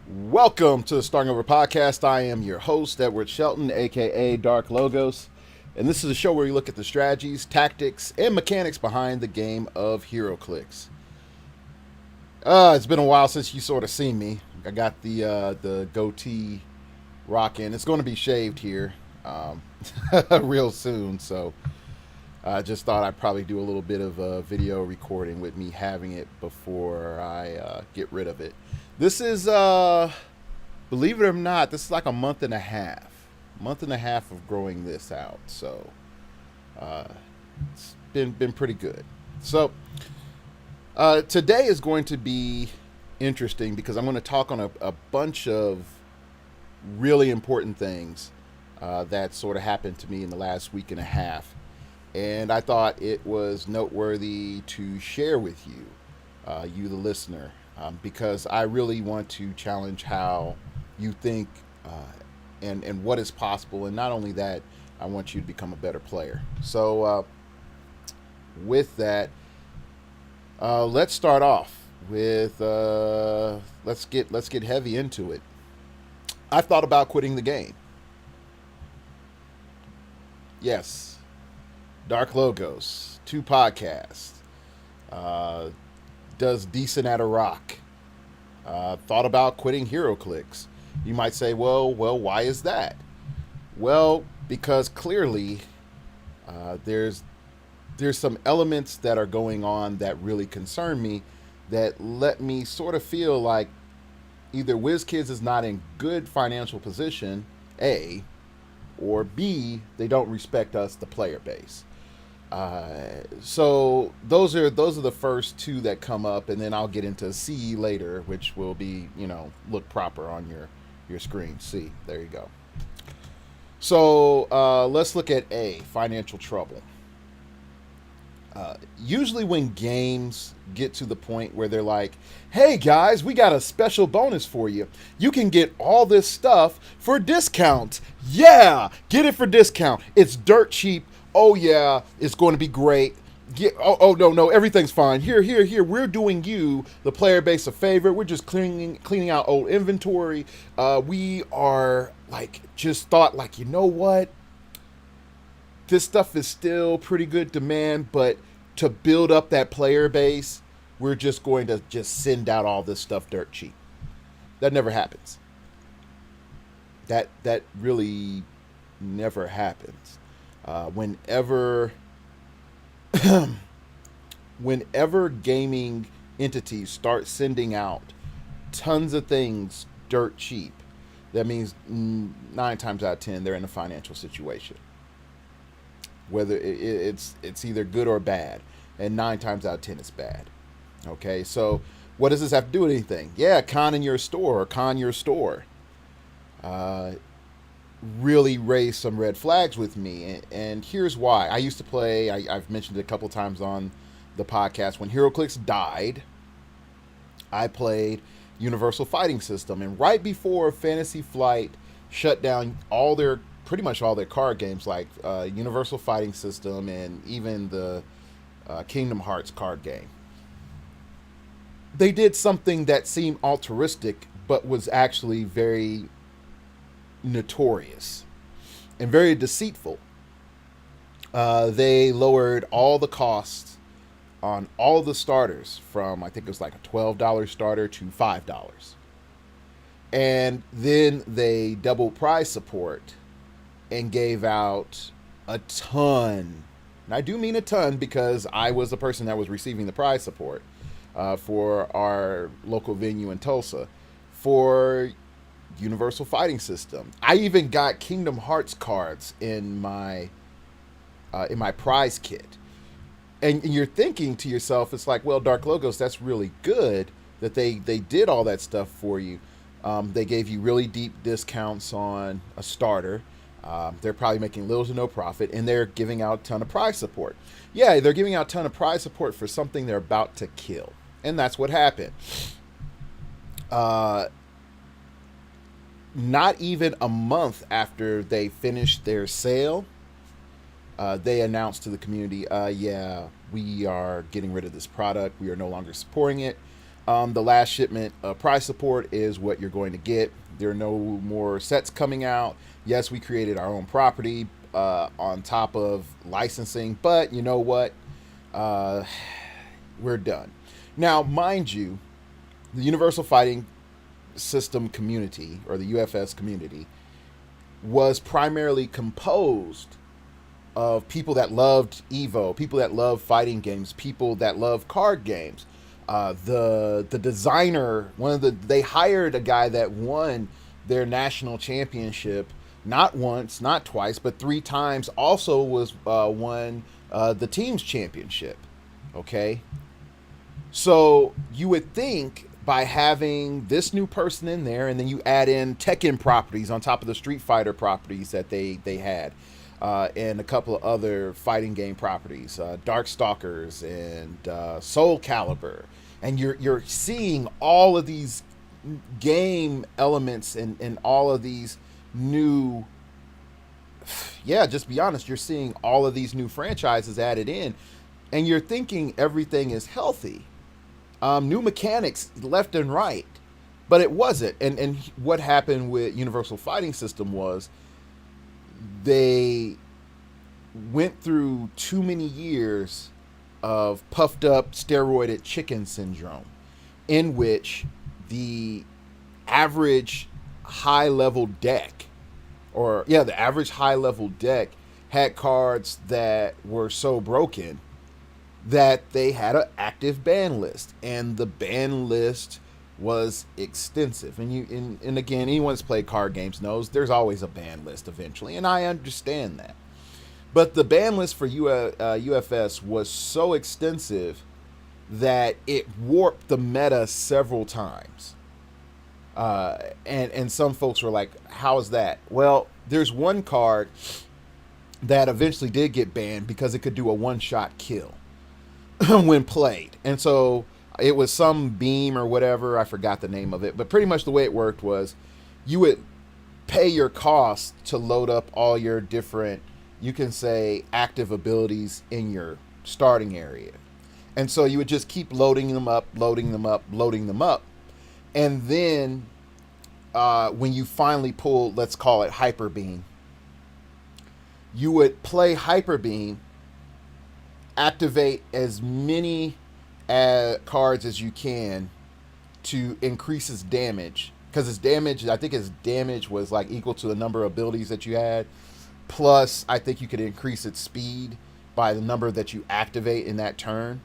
Welcome to the Starting Over Podcast. I am your host, Edward Shelton, aka Dark Logos, and this is a show where we look at the strategies, tactics, and mechanics behind the game of Heroclix. It's been a while since you sort of seen me. I got the goatee rocking. It's going to be shaved here real soon, so I just thought I'd probably do a little bit of a video recording with me having it before I get rid of it. This is, believe it or not, this is like a month and a half. Month and a half of growing this out. So, it's been pretty good. So, today is going to be interesting because I'm going to talk on a bunch of really important things that sort of happened to me in the last week and a half. And I thought it was noteworthy to share with you, you the listener, because I really want to challenge how you think and what is possible. And not only that, I want you to become a better player. So with that, let's start off with let's get heavy into it. I've thought about quitting the game. Yes, Dark Logos, 2 podcasts, does decent at a rock. Thought about quitting Heroclix. You might say, well, why is that? Well, because clearly there's some elements that are going on that really concern me that let me sort of feel like either WizKids is not in good financial position, A, or B, they don't respect us, the player base. So those are the first 2 that come up, and then I'll get into C later, which will be, look proper on your screen. C, there you go. So let's look at A, financial trouble. Usually when games get to the point where they're like, hey guys, we got a special bonus for you. You can get all this stuff for discount. Yeah, get it for discount. It's dirt cheap. Oh yeah, it's going to be great. No, everything's fine. Here. We're doing you, the player base, a favor. We're just cleaning out old inventory. We are just thought you know what? This stuff is still pretty good demand, but to build up that player base, we're just going to just send out all this stuff dirt cheap. That never happens. That really never happens. Whenever gaming entities start sending out tons of things dirt cheap, that means 9 times out of 10 they're in a financial situation. Whether it's either good or bad, and 9 times out of 10 it's bad. Okay, so what does this have to do with anything? Yeah, con your store. Really raised some red flags with me, and here's why. I used to play, I've mentioned it a couple times on the podcast, when Heroclix died, I played Universal Fighting System, and right before Fantasy Flight shut down pretty much all their card games, like Universal Fighting System and even the Kingdom Hearts card game, they did something that seemed altruistic but was actually very notorious and very deceitful. They lowered all the costs on all the starters from, I think it was like a $12 starter to $5. And then they doubled prize support and gave out a ton. And I do mean a ton because I was the person that was receiving the prize support for our local venue in Tulsa for Universal Fighting System. I even got Kingdom Hearts cards in my prize kit. And you're thinking to yourself, it's like, well, Dark Logos, that's really good that they did all that stuff for you. They gave you really deep discounts on a starter. They're probably making little to no profit, and they're giving out a ton of prize support. Yeah, they're giving out a ton of prize support for something they're about to kill. And that's what happened. Not even a month after they finished their sale, they announced to the community, yeah, we are getting rid of this product. We are no longer supporting it. The last shipment price support is what you're going to get. There are no more sets coming out. Yes, we created our own property on top of licensing, but you know what? We're done. Now, mind you, the Universal Fighting System community, or the UFS community, was primarily composed of people that loved Evo, people that love fighting games, people that love card games. The designer, they hired a guy that won their national championship not once, not twice, but 3 times. Also was won the team's championship. Okay, so you would think by having this new person in there, and then you add in Tekken properties on top of the Street Fighter properties that they had, and a couple of other fighting game properties, Darkstalkers and Soul Calibur, and you're seeing all of these game elements and all of these new, yeah, just be honest, you're seeing all of these new franchises added in, and you're thinking everything is healthy. New mechanics left and right, but it wasn't. And what happened with Universal Fighting System was they went through too many years of puffed up, steroided chicken syndrome, in which the average high level deck, the average high level deck had cards that were so broken that they had an active ban list, and the ban list was extensive. And again, anyone that's played card games knows there's always a ban list eventually, and I understand that. But the ban list for UFS was so extensive that it warped the meta several times. And some folks were like, "How is that?" Well, there's one card that eventually did get banned because it could do a one-shot kill when played. And so it was some beam or whatever, I forgot the name of it, but pretty much the way it worked was you would pay your cost to load up all your different, you can say, active abilities in your starting area. And so you would just keep loading them up, loading them up, loading them up. And then when you finally pull, let's call it Hyper Beam, you would play Hyper Beam, activate as many cards as you can to increase his damage, because his damage was like equal to the number of abilities that you had, plus I think you could increase its speed by the number that you activate in that turn.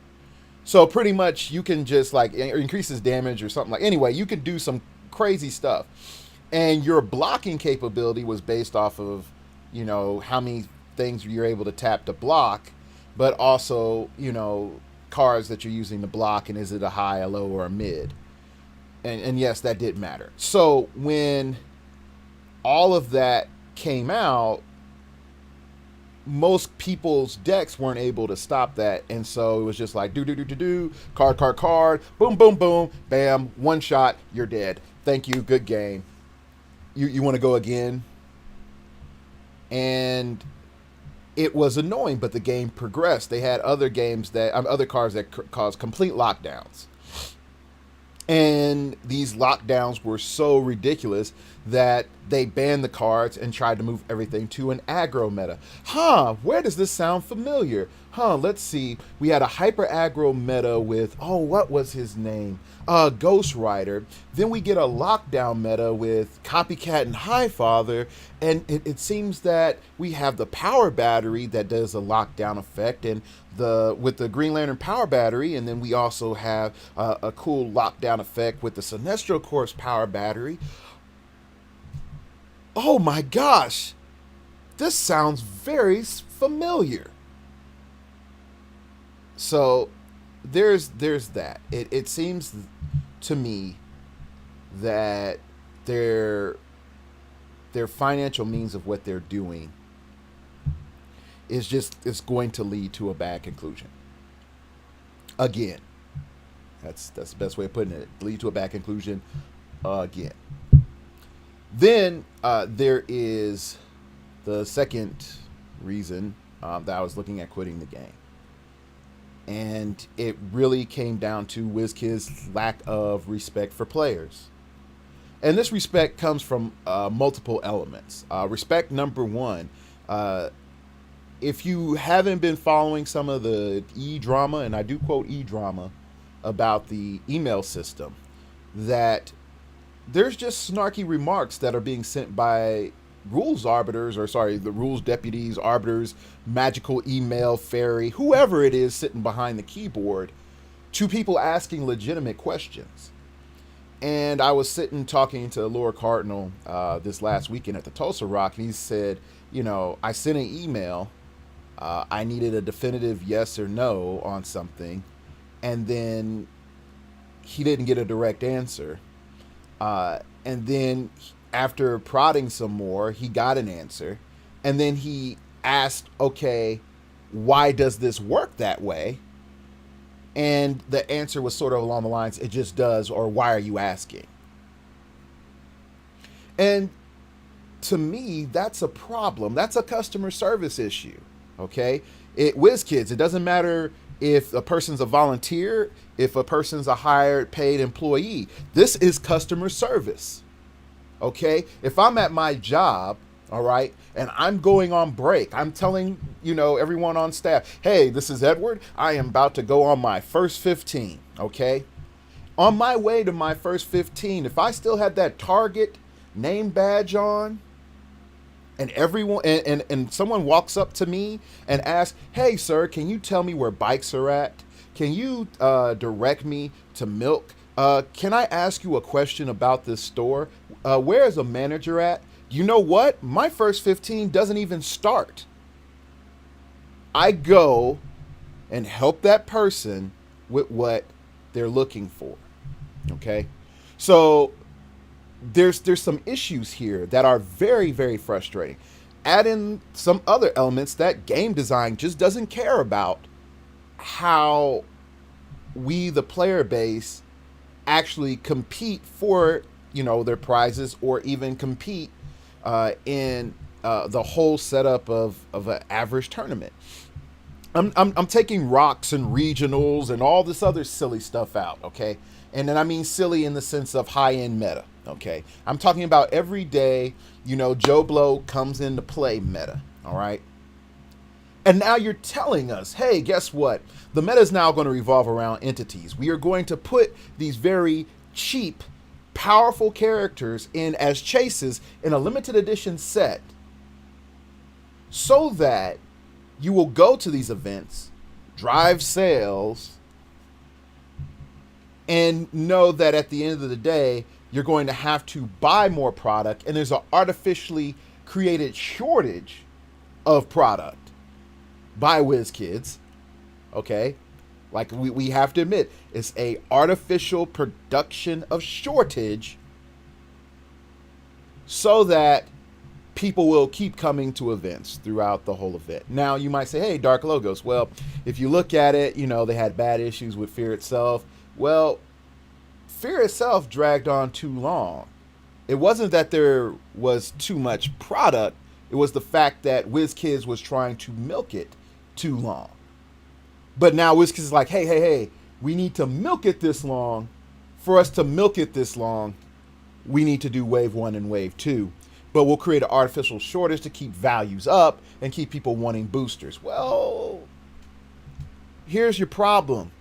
So pretty much you can just like increase his damage or something, like, anyway, you could do some crazy stuff, and your blocking capability was based off of, you know, how many things you're able to tap to block, but also, you know, cards that you're using to block, and is it a high, a low, or a mid? And yes, that did matter. So when all of that came out, most people's decks weren't able to stop that, and so it was just like do, card, boom, boom, boom, bam, one shot, you're dead. Thank you, good game. You want to go again? And it was annoying, but the game progressed. They had other games other cards that caused complete lockdowns. And these lockdowns were so ridiculous that they banned the cards and tried to move everything to an aggro meta. Where does this sound familiar? Let's see. We had a hyper aggro meta with, what was his name? Ghost Rider. Then we get a lockdown meta with Copycat and Highfather. And it seems that we have the power battery that does a lockdown effect, and with the Green Lantern power battery, and then we also have a cool lockdown effect with the Sinestro Corps power battery. Oh my gosh, this sounds very familiar. So there's that. It seems to me that their financial means of what they're doing is going to lead to a bad conclusion. Again, that's the best way of putting it. Lead to a bad conclusion again. Then there is the second reason that I was looking at quitting the game. And it really came down to WizKid's lack of respect for players. And this respect comes from multiple elements. Respect number one, if you haven't been following some of the e-drama, and I do quote e-drama, about the email system, that there's just snarky remarks that are being sent by rules arbiters, or sorry, the rules deputies, arbiters, magical email fairy, whoever it is sitting behind the keyboard, to people asking legitimate questions. And I was sitting talking to Laura Cardinal this last weekend at the Tulsa Rock, and he said, I sent an email. I needed a definitive yes or no on something, and then he didn't get a direct answer. And then after prodding some more, he got an answer. And then he asked, okay, why does this work that way? And the answer was sort of along the lines, it just does, or why are you asking? And to me, that's a problem. That's a customer service issue, okay? WizKids, it doesn't matter if a person's a volunteer, if a person's a hired, paid employee. This is customer service, okay? If I'm at my job, all right, and I'm going on break, I'm telling, everyone on staff, hey, this is Edward. I am about to go on my first 15, okay? On my way to my first 15, if I still had that Target name badge on, and everyone and someone walks up to me and asks, hey, sir, can you tell me where bikes are at? Can you direct me to milk? Can I ask you a question about this store? Where is a manager at? You know what? My first 15 doesn't even start. I go and help that person with what they're looking for. Okay? So there's some issues here that are very, very frustrating. Add in some other elements that game design just doesn't care about how we, the player base, actually compete for, their prizes, or even compete in the whole setup of an average tournament. I'm taking rocks and regionals and all this other silly stuff out, okay? And then I mean silly in the sense of high-end meta, okay? I'm talking about everyday, Joe Blow comes into play meta, all right? And now you're telling us, hey, guess what? The meta is now going to revolve around entities. We are going to put these very cheap, powerful characters in as chases in a limited edition set so that you will go to these events, drive sales, and know that at the end of the day, you're going to have to buy more product, and there's an artificially created shortage of product by WizKids, okay? Like we have to admit, it's a artificial production of shortage so that people will keep coming to events throughout the whole event. Now, you might say, hey, Dark Logos. Well, if you look at it, they had bad issues with Fear itself. Well, Fear itself dragged on too long. It wasn't that there was too much product. It was the fact that WizKids was trying to milk it too long. But now WizKids is like, hey, we need to milk it this long. For us to milk it this long, we need to do wave 1 and wave 2. But we'll create an artificial shortage to keep values up and keep people wanting boosters. Well, here's your problem.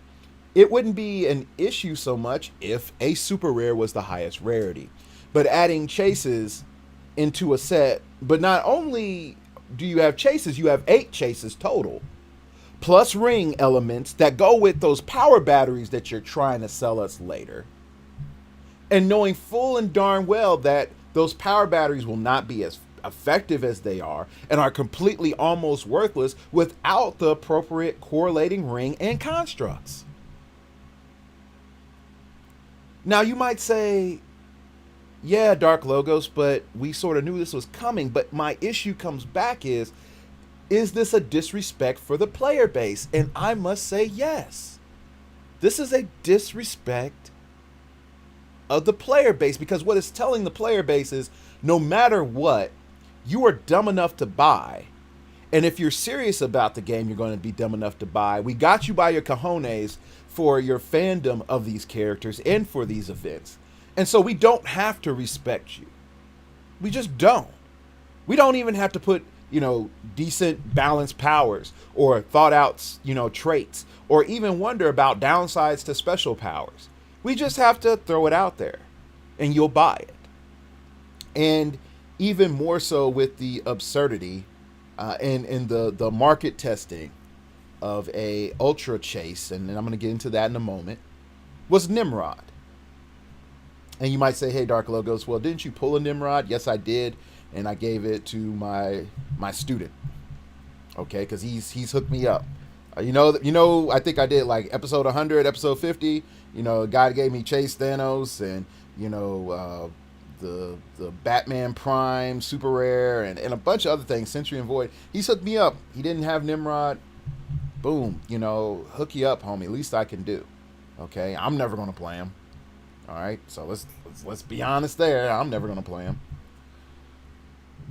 It wouldn't be an issue so much if a super rare was the highest rarity. But adding chases into a set, but not only do you have chases, you have 8 chases total. Plus ring elements that go with those power batteries that you're trying to sell us later. And knowing full and darn well that those power batteries will not be as effective as they are and are completely almost worthless without the appropriate correlating ring and constructs. Now you might say, yeah, Dark Logos, but we sort of knew this was coming. But my issue comes back is this a disrespect for the player base? And I must say yes. This is a disrespect of the player base, because what it's telling the player base is no matter what, you are dumb enough to buy. And if you're serious about the game, you're going to be dumb enough to buy. We got you by your cojones for your fandom of these characters and for these events. And so we don't have to respect you. We just don't. We don't even have to put, decent balanced powers or thought out, traits, or even wonder about downsides to special powers. We just have to throw it out there and you'll buy it. And even more so with the absurdity and the market testing of a ultra chase, and I'm going to get into that in a moment, was Nimrod. And you might say, hey, Dark Logos, well, didn't you pull a Nimrod? Yes, I did. And I gave it to my student. Okay, because he's hooked me up. I think I did like episode 100, episode 50. A guy gave me Chase Thanos and, the Batman Prime, Super Rare, and a bunch of other things, Century and Void. He's hooked me up. He didn't have Nimrod. Boom, hook you up, homie. Least I can do. Okay, I'm never going to play him. All right, so let's be honest there. I'm never going to play him.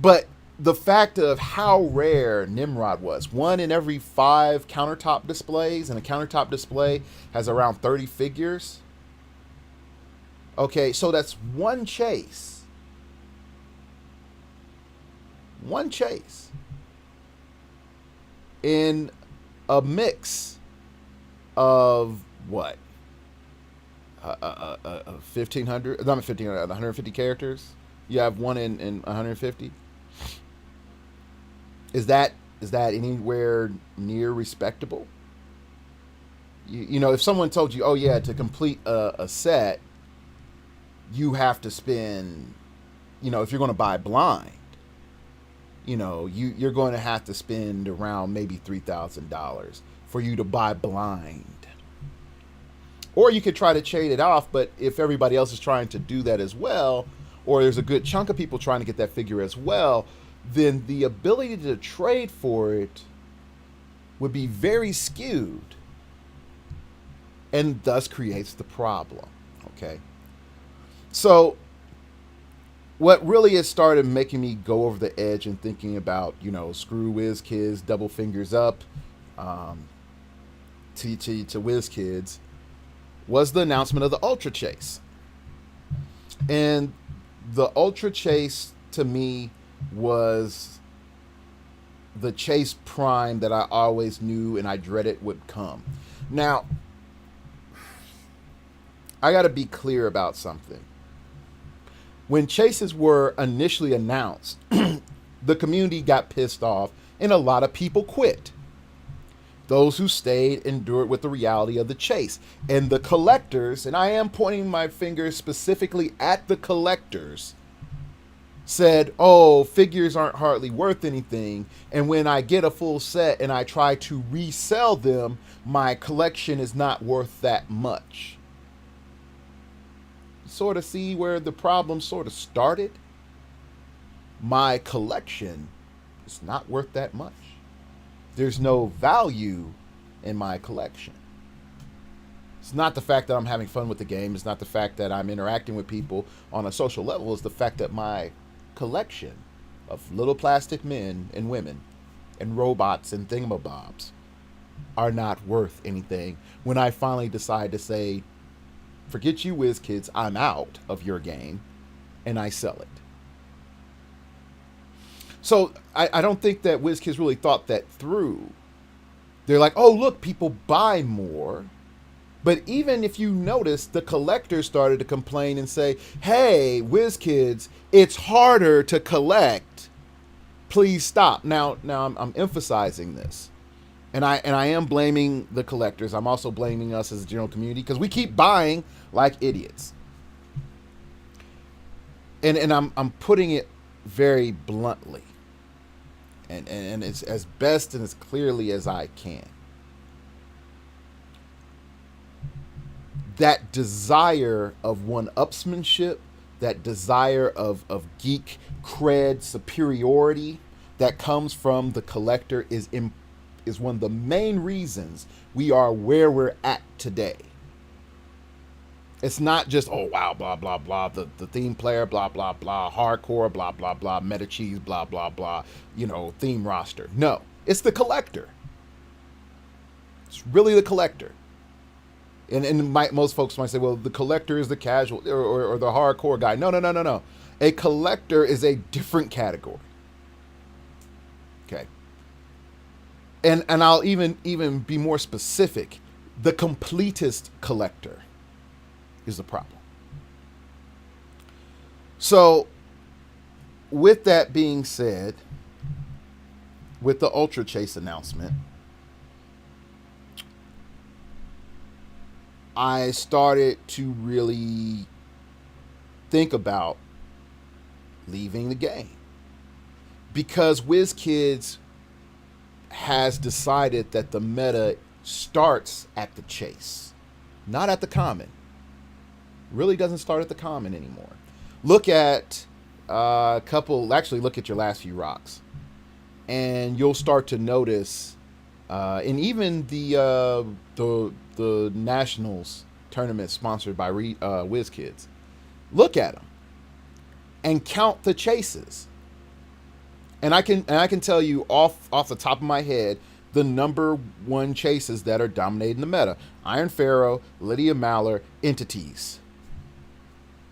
But the fact of how rare Nimrod was, 1 in every 5 countertop displays, and a countertop display has around 30 figures. Okay, so that's one chase. One chase. In a mix of what? 1,500, not 1,500, 150 characters. You have 1 in 150. Is that anywhere near respectable? If someone told you, oh yeah, to complete a set, you have to spend, if you're going to buy blind, you're going to have to spend around maybe $3,000 for you to buy blind. Or you could try to trade it off, but if everybody else is trying to do that as well, or there's a good chunk of people trying to get that figure as well, then the ability to trade for it would be very skewed and thus creates the problem. Okay. So what really has started making me go over the edge and thinking about, screw Whiz Kids, double fingers up, to Whiz Kids, was the announcement of the Ultra Chase. And the Ultra Chase, to me, was the Chase Prime that I always knew and I dreaded would come. Now, I got to be clear about something. When Chases were initially announced, the community got pissed off and a lot of people quit. Those who stayed endured with the reality of the chase. And the collectors, and I am pointing my finger specifically at the collectors, said, oh, figures aren't hardly worth anything. And when I get a full set and I try to resell them, my collection is not worth that much. Sort of see where the problem sort of started? My collection is not worth that much. There's no value in my collection. It's not the fact that I'm having fun with the game. It's not the fact that I'm interacting with people on a social level. It's the fact that my collection of little plastic men and women and robots and thingamabobs are not worth anything when I finally decide to say, forget you, Whiz Kids, I'm out of your game, and I sell it. So I don't think that Whiz Kids really thought that through. They're like, oh, look, people buy more. But even if you notice, the collectors started to complain and say, hey, Whiz Kids, it's harder to collect. Please stop. Now I'm emphasizing this. And I am blaming the collectors. I'm also blaming us as a general community because we keep buying like idiots. And I'm putting it very bluntly. And it's as best and as clearly as I can. That desire of one-upsmanship, that desire of geek cred superiority that comes from the collector is one of the main reasons we are where we're at today. It's not just, oh, wow, blah, blah, blah, the theme player, blah, blah, blah, hardcore, blah, blah, blah, meta cheese, blah, blah, blah, theme roster. No, It's the collector. It's really the collector. And most folks might say, well, the collector is the casual or the hardcore guy. No, no, no, no, no. A collector is a different category. Okay. And I'll even be more specific. The completist collector is the problem. So, with that being said, with the Ultra Chase announcement, I started to really think about leaving the game. Because WizKids has decided that the meta starts at the chase, not at the common. Really doesn't start at the common anymore. Look at look at your last few rocks, and you'll start to notice, and even the Nationals tournament sponsored by WizKids, look at them and count the chases. And I can tell you off the top of my head the number one chases that are dominating the meta: Iron Pharaoh, Lydia Maller, Entities.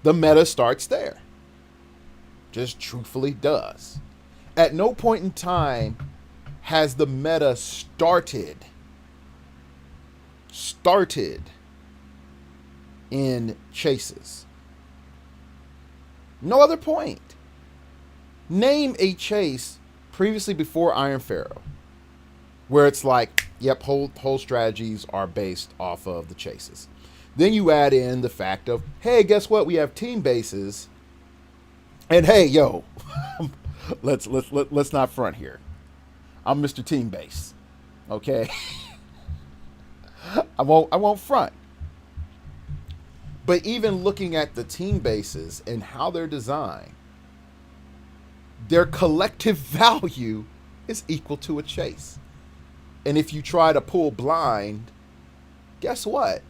The meta starts there. Just truthfully does. At no point in time has the meta started in chases. No other point. Name a chase previously before Iron Pharaoh where it's like, yep, whole strategies are based off of the chases. Then you add in the fact of, hey, guess what? We have team bases. And hey, yo, let's not front here. I'm Mr. Team Base. Okay? I won't front. But even looking at the team bases and how they're designed, their collective value is equal to a chase. And if you try to pull blind, guess what?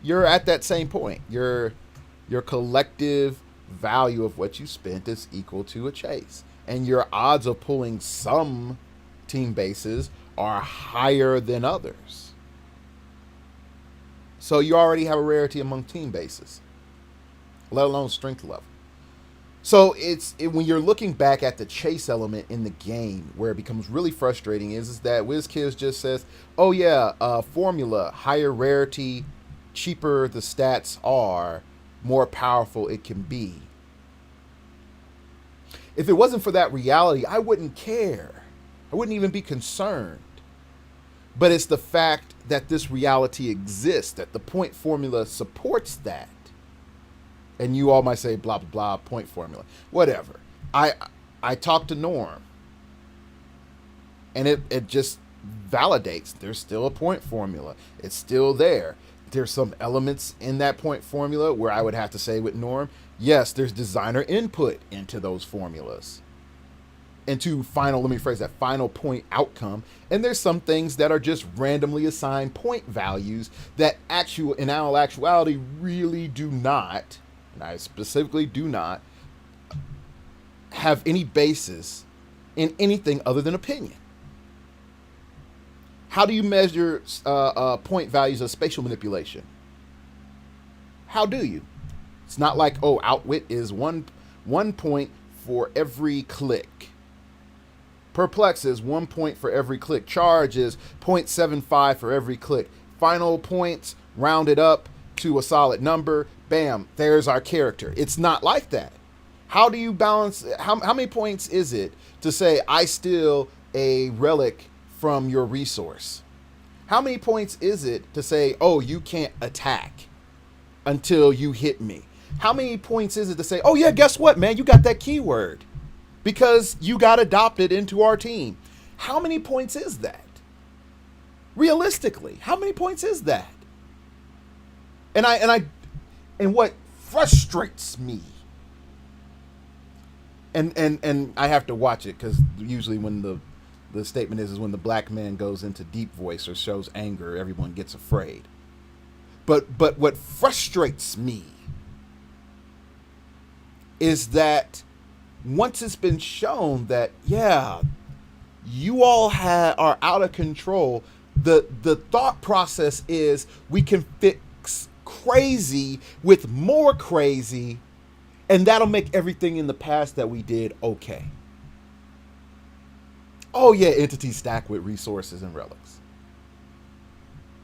You're at that same point. Your collective value of what you spent is equal to a chase. And your odds of pulling some team bases are higher than others. So you already have a rarity among team bases, let alone strength level. So when you're looking back at the chase element in the game, where it becomes really frustrating is that WizKids just says, oh yeah, formula, higher rarity, cheaper the stats are, more powerful it can be. If it wasn't for that reality, I wouldn't care. I wouldn't even be concerned. But it's the fact that this reality exists, that the point formula supports that. And you all might say, blah, blah, blah, point formula. Whatever. I talked to Norm. And it just validates there's still a point formula. It's still there. There's some elements in that point formula where I would have to say with Norm, yes, there's designer input into those formulas. Into final, let me phrase that, final point outcome. And there's some things that are just randomly assigned point values that in all actuality really do not, and I specifically do not, have any basis in anything other than opinion. How do you measure point values of spatial manipulation? How do you? It's not like, oh, outwit is one point for every click. Perplex is 1 point for every click. Charge is 0.75 for every click. Final points rounded up to a solid number. Bam, there's our character. It's not like that. How do you balance? How many points is it to say I steal a relic from your resource? How many points is it to say, oh, you can't attack until you hit me? How many points is it to say, oh yeah, guess what, man? You got that keyword because you got adopted into our team. How many points is that? Realistically, how many points is that? And what frustrates me, and I have to watch it because usually when the statement is when the black man goes into deep voice or shows anger, everyone gets afraid. But what frustrates me is that once it's been shown that, yeah, You all are out of control. The thought process is we can fix crazy with more crazy, and that'll make everything in the past that we did okay. Oh yeah, entities stacked with resources and relics.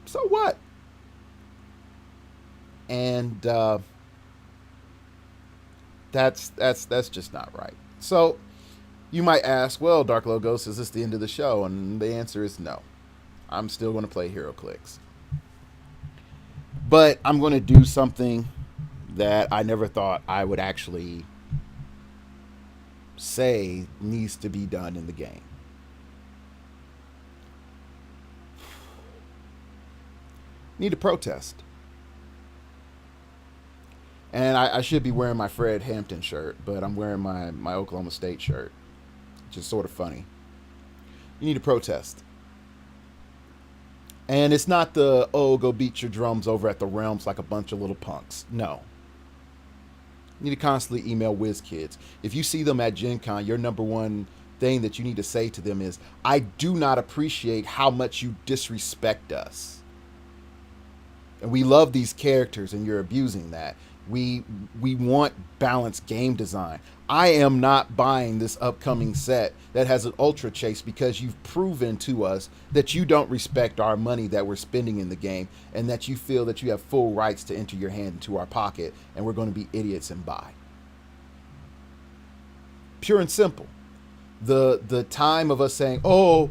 So what? And that's just not right. So you might ask, well, Dark Logos, is this the end of the show? And the answer is no. I'm still going to play Heroclix. But I'm going to do something that I never thought I would actually say needs to be done in the game. Need to protest. And I should be wearing my Fred Hampton shirt, but I'm wearing my Oklahoma State shirt, which is sort of funny. You need to protest. And it's not the, oh, go beat your drums over at the Realms like a bunch of little punks. No. You need to constantly email WizKids. If you see them at Gen Con, your number one thing that you need to say to them is, I do not appreciate how much you disrespect us. And we love these characters and you're abusing that. We want balanced game design. I am not buying this upcoming set that has an Ultra Chase because you've proven to us that you don't respect our money that we're spending in the game and that you feel that you have full rights to enter your hand into our pocket and we're going to be idiots and buy. Pure and simple. The time of us saying, oh,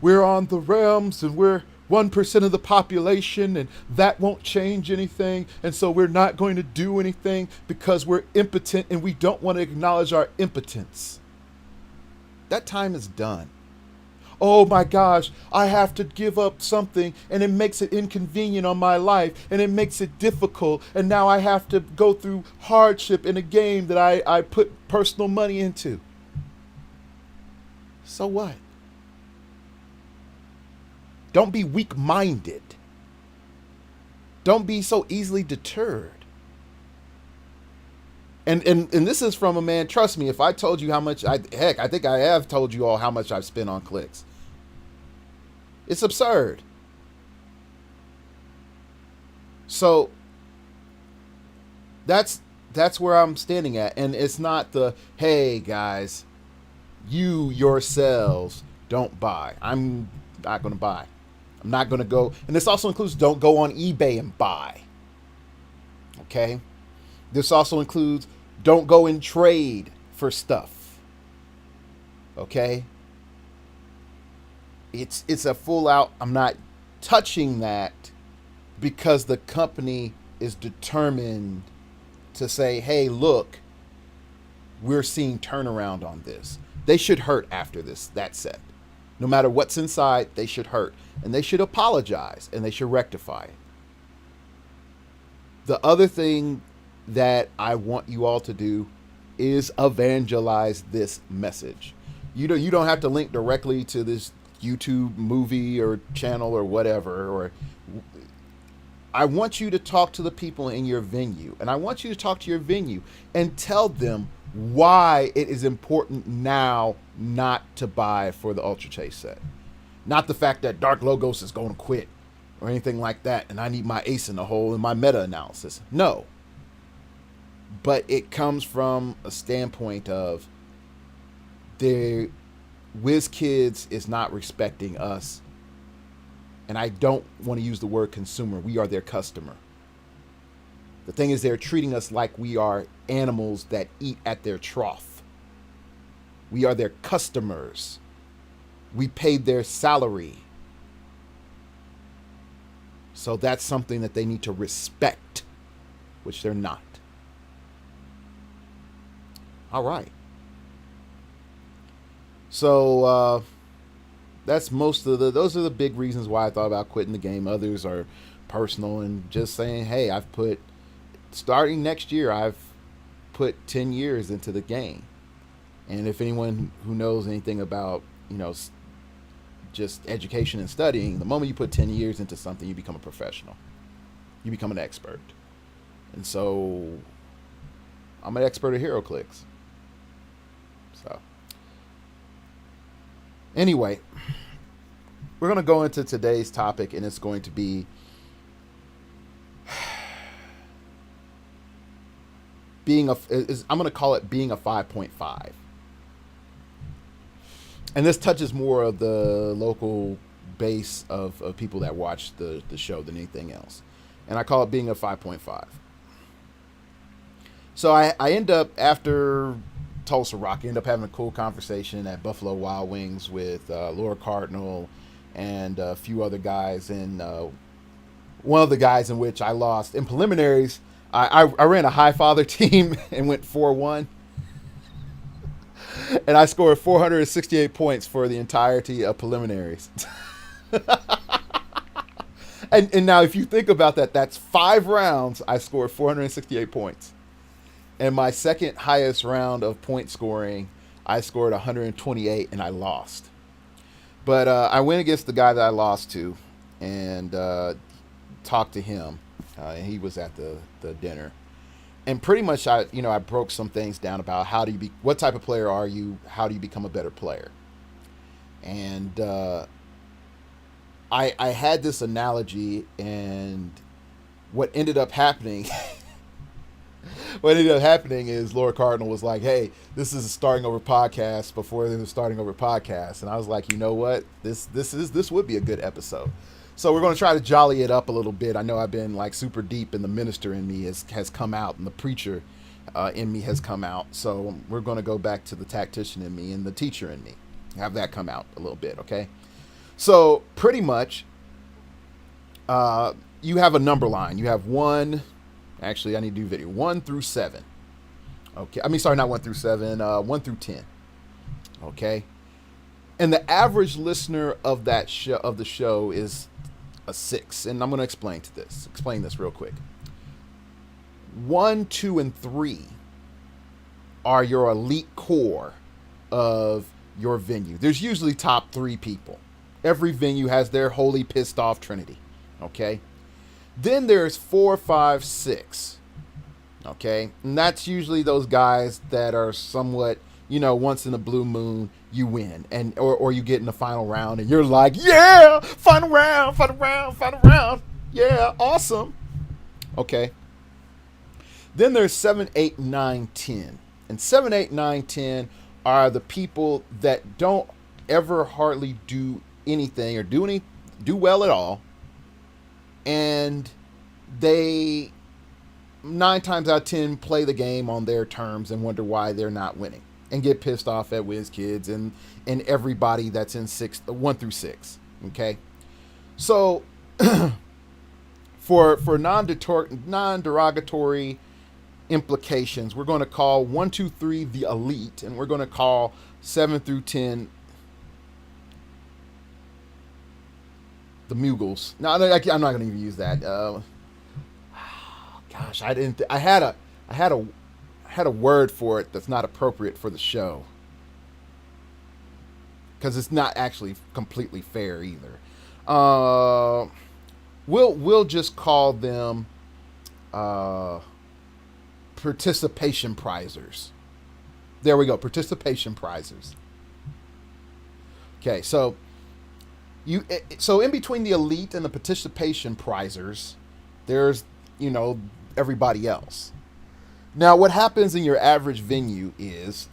we're on the realms and we're 1% of the population and that won't change anything, and so we're not going to do anything because we're impotent and we don't want to acknowledge our impotence. That time is done. Oh my gosh, I have to give up something and it makes it inconvenient on my life and it makes it difficult, and now I have to go through hardship in a game that I put personal money into. So what? Don't be weak-minded. Don't be so easily deterred. And this is from a man, trust me, if I told you how much, I think I have told you all how much I've spent on clicks. It's absurd. So that's where I'm standing at. And it's not the, hey guys, you yourselves don't buy. I'm not going to buy. I'm not going to go. And this also includes don't go on eBay and buy. Okay? This also includes don't go and trade for stuff. Okay? It's a full out, I'm not touching that because the company is determined to say, hey, look, we're seeing turnaround on this. They should hurt after that set. No matter what's inside, they should hurt. And they should apologize. And they should rectify it. The other thing that I want you all to do is evangelize this message. You don't have to link directly to this YouTube movie or channel or whatever. Or I want you to talk to the people in your venue. And I want you to talk to your venue and tell them why it is important now not to buy for the Ultra Chase set. Not the fact that Dark Logos is going to quit or anything like that and I need my ace in the hole in my meta-analysis. No. But it comes from a standpoint of the WizKids is not respecting us. And I don't want to use the word consumer. We are their customer. The thing is, they're treating us like we are animals that eat at their trough. We are their customers. We paid their salary. So that's something that they need to respect, which they're not. All right. So that's those are the big reasons why I thought about quitting the game. Others are personal and just saying, hey, starting next year, I've put 10 years into the game. And if anyone who knows anything about, just education and studying, the moment you put 10 years into something, you become a professional. You become an expert. And so I'm an expert at Heroclix. So Anyway, we're going to go into today's topic, and it's going to be I'm going to call it being a 5.5. And this touches more of the local base of people that watch the show than anything else. And I call it being a 5.5. So I end up, after Tulsa Rock, I end up having a cool conversation at Buffalo Wild Wings with Laura Cardinal and a few other guys. And one of the guys in which I lost in preliminaries, I ran a high father team and went 4-1. And I scored 468 points for the entirety of preliminaries. and now, if you think about that, that's 5 rounds. I scored 468 points. And my second highest round of point scoring, I scored 128 and I lost. But I went against the guy that I lost to and talked to him. And he was at the dinner. And pretty much, I broke some things down about what type of player are you? How do you become a better player? And I had this analogy, and what ended up happening, is Laura Cardinal was like, "Hey, this is a starting over podcast before there's a starting over podcast," and I was like, "You know what? This would be a good episode." So we're going to try to jolly it up a little bit. I know I've been like super deep, and the minister in me has come out, and the preacher in me has come out. So we're going to go back to the tactician in me and the teacher in me. Have that come out a little bit, okay? So pretty much, you have a number line. You have 1. Actually, I need to do video 1 through 7. Okay, not 1 through 7. 1 through 10. Okay, and the average listener of the show is a 6, and I'm going to explain this real quick. 1, 2, and 3 are your elite core of your venue. There's usually top 3 people. Every venue has their holy pissed off trinity. Okay, then there's 4, 5, 6. Okay, and that's usually those guys that are somewhat, once in a blue moon, you win, and or you get in the final round, and you're like, yeah, final round, yeah, awesome. Okay. Then there's 7, 8, 9, 10, and 7, 8, 9, 10 are the people that don't ever hardly do anything or do well at all, and they 9 times out of 10 play the game on their terms and wonder why they're not winning, and get pissed off at Wiz Kids and everybody that's in 1 through 6. Okay, so for non-derogatory implications, we're going to call 1, 2, 3 the elite, and we're going to call 7 through 10 the Mugles. No, I'm not going to even use that. Gosh, I had a word for it that's not appropriate for the show, because it's not actually completely fair either. We'll just call them participation prizers. There we go, participation prizers. Okay, so in between the elite and the participation prizers, there's everybody else. Now, what happens in your average venue is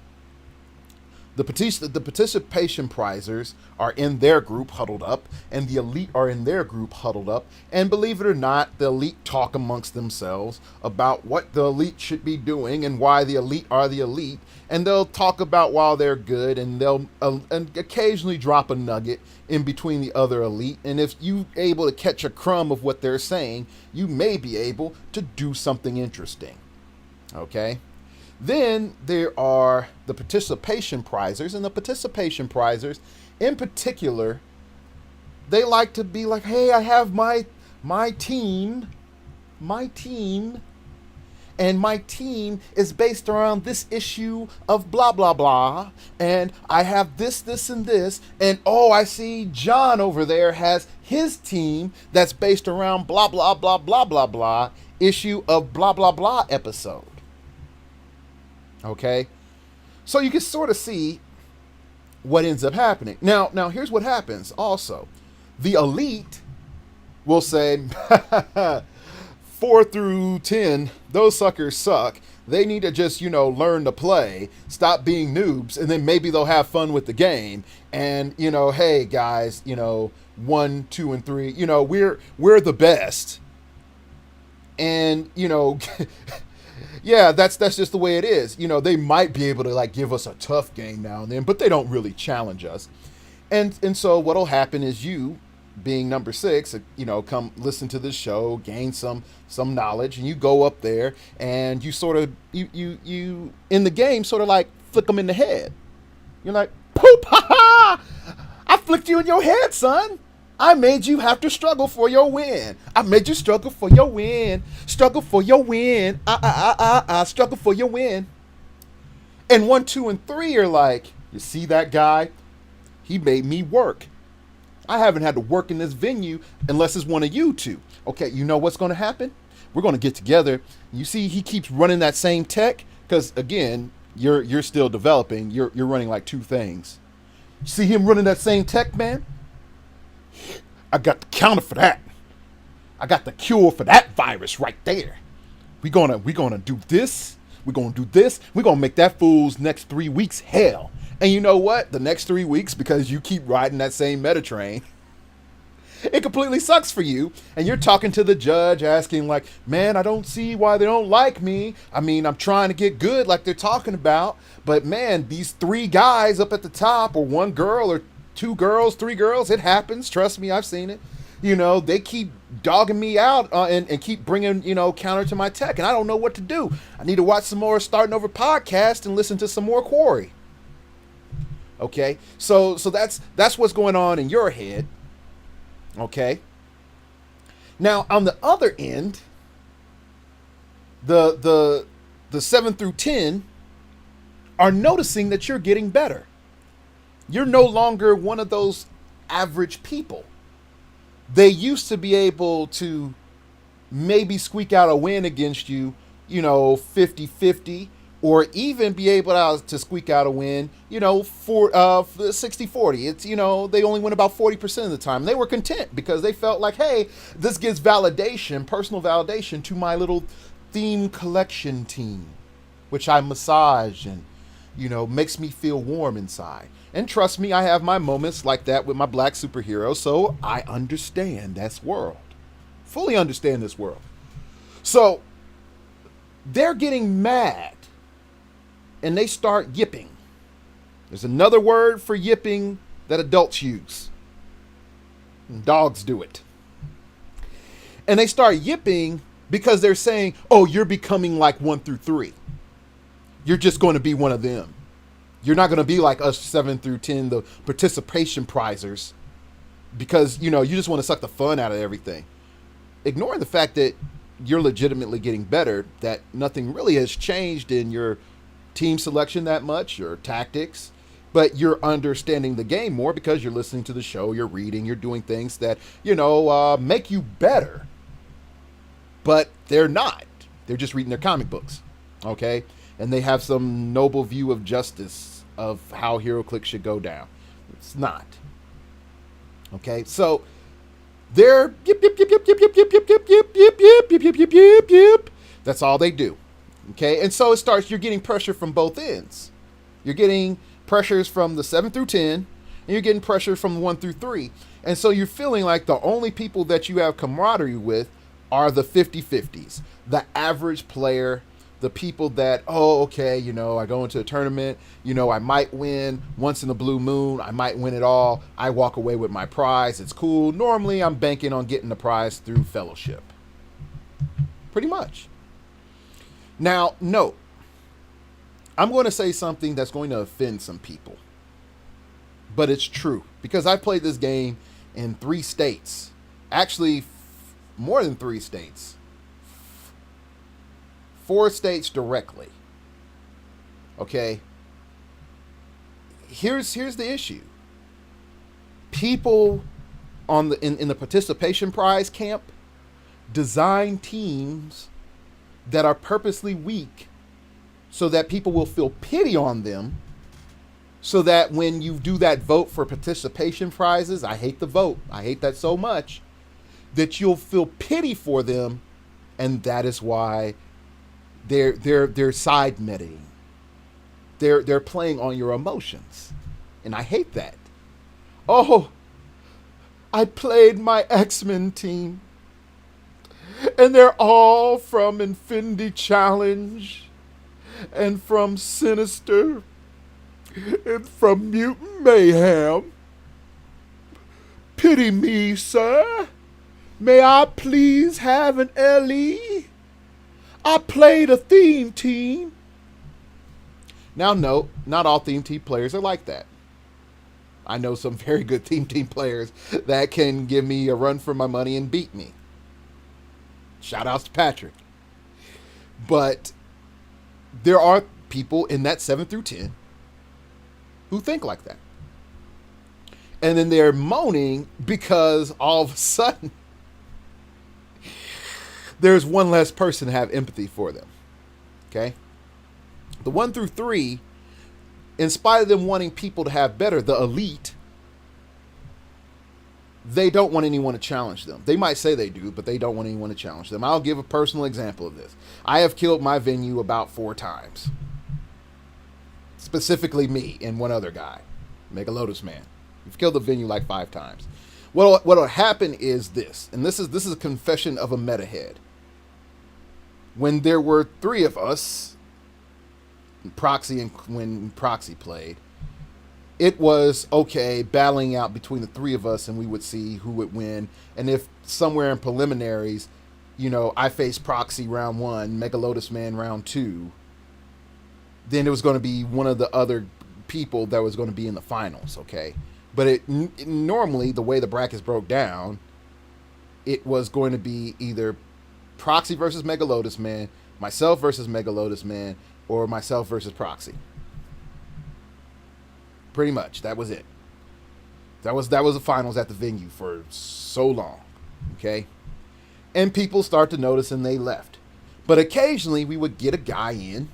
the participation prizers are in their group huddled up, and the elite are in their group huddled up. And believe it or not, the elite talk amongst themselves about what the elite should be doing and why the elite are the elite. And they'll talk about why they're good, and they'll occasionally drop a nugget in between the other elite. And if you're able to catch a crumb of what they're saying, you may be able to do something interesting. Okay? Then there are the participation prizers, and the participation prizers, in particular, they like to be like, hey, I have my team, and my team is based around this issue of blah, blah, blah, and I have this, and this, and oh, I see John over there has his team that's based around blah, blah, blah, blah, blah, blah, issue of blah, blah, blah episode. Okay, so you can sort of see what ends up happening. Now here's what happens also. The elite will say 4 through 10, those suckers suck. They need to just, learn to play, stop being noobs, and then maybe they'll have fun with the game. And, hey guys, 1, 2, and 3, we're the best. And, yeah, that's just the way it is. They might be able to like give us a tough game now and then, but they don't really challenge us. And so what'll happen is you, being number 6, come listen to this show, gain some knowledge, and you go up there and you sort of you in the game sort of like flick them in the head. You're like, poop, ha ha! I flicked you in your head, son. I made you have to struggle for your win. I made you struggle for your win. Struggle for your win. Struggle for your win. And 1, 2, and 3 are like, you see that guy? He made me work. I haven't had to work in this venue unless it's one of you two. Okay, you know what's going to happen? We're going to get together. You see, he keeps running that same tech because, again, you're still developing. You're running like 2 things. You see him running that same tech, man? I got the counter for that. I got the cure for that virus right there. We're gonna do this. We're gonna do this. We're gonna make that fool's next 3 weeks hell. And you know what? The next 3 weeks, because you keep riding that same meta train, it completely sucks for you. And you're talking to the judge asking like, man, I don't see why they don't like me. I mean, I'm trying to get good like they're talking about. But man, these 3 guys up at the top, or 1 girl or 2 girls, 3 girls, it happens. Trust me, I've seen it. They keep dogging me out and keep bringing, counter to my tech. And I don't know what to do. I need to watch some more Starting Over podcast and listen to some more Quarry. Okay, so that's what's going on in your head. Okay. Now on the other end, the 7 through 10 are noticing that you're getting better. You're no longer one of those average people. They used to be able to maybe squeak out a win against you, 50-50. Or even be able to squeak out a win, for 60-40. It's, they only win about 40% of the time. They were content because they felt like, hey, this gives validation, personal validation to my little theme collection team, which I massage and, makes me feel warm inside. And trust me, I have my moments like that with my black superhero, so I understand this world. Fully understand this world. So they're getting mad. And they start yipping. There's another word for yipping that adults use. And dogs do it. And they start yipping because they're saying, oh, you're becoming like 1 through 3. You're just going to be one of them. You're not going to be like us 7 through 10, the participation prizers, because, you just want to suck the fun out of everything. Ignoring the fact that you're legitimately getting better, that nothing really has changed in your team selection that much, your tactics, but you're understanding the game more because you're listening to the show, you're reading, you're doing things that, make you better. But they're not. They're just reading their comic books, okay? And they have some noble view of justice of how Heroclix should go down. It's not. Okay, so they're yip, yip, yip, yip, yip, yip, yip, yip, yip, yip, yip, yip, yip, yip, yip, yip, yip. That's all they do. Okay, and so you're getting pressure from both ends. You're getting pressures from the 7 through 10, and you're getting pressure from 1 through 3. And so you're feeling like the only people that you have camaraderie with are the 50-50s, the average player, the people that, oh, okay, I go into a tournament, I might win once in a blue moon, I might win it all, I walk away with my prize, it's cool. Normally, I'm banking on getting the prize through fellowship. Pretty much. Now, note, I'm going to say something that's going to offend some people, but it's true because I've played this game in 3 states, actually more than 3 states, 4 states directly. Okay, here's the issue. People on in the participation prize camp design teams that are purposely weak so that people will feel pity on them so that when you do that vote for participation prizes, I hate the vote. I hate that so much that you'll feel pity for them, and that is why they're side metting. They're playing on your emotions, and I hate that. Oh, I played my X-Men team, and they're all from Infinity Challenge, and from Sinister, and from Mutant Mayhem. Pity me, sir. May I please have an LE? I played a theme team. Now, note, not all theme team players are like that. I know some very good theme team players that can give me a run for my money and beat me. Shout outs to Patrick. But there are people in that 7 through 10 who think like that. And then they're moaning because all of a sudden there's one less person to have empathy for them. Okay? The 1 through 3, in spite of them wanting people to have better, the elite, they don't want anyone to challenge them. They might say they do, but they don't want anyone to challenge them. I'll give a personal example of this. I have killed my venue about 4 times. Specifically me and one other guy, Mega Lotus Man. We've killed the venue like 5 times. What'll happen is this, and this is a confession of a meta head. When there were 3 of us, Proxy and when Proxy played, it was okay battling out between the 3 of us, and we would see who would win. And if somewhere in preliminaries, I faced Proxy round 1, Mega Lotus Man round 2, then it was going to be one of the other people that was going to be in the finals, okay? But normally, the way the brackets broke down, it was going to be either Proxy versus Mega Lotus Man, myself versus Mega Lotus Man, or myself versus Proxy. Pretty much, that was it. That was the finals at the venue for so long, okay? And people start to notice, and they left. But occasionally, we would get a guy in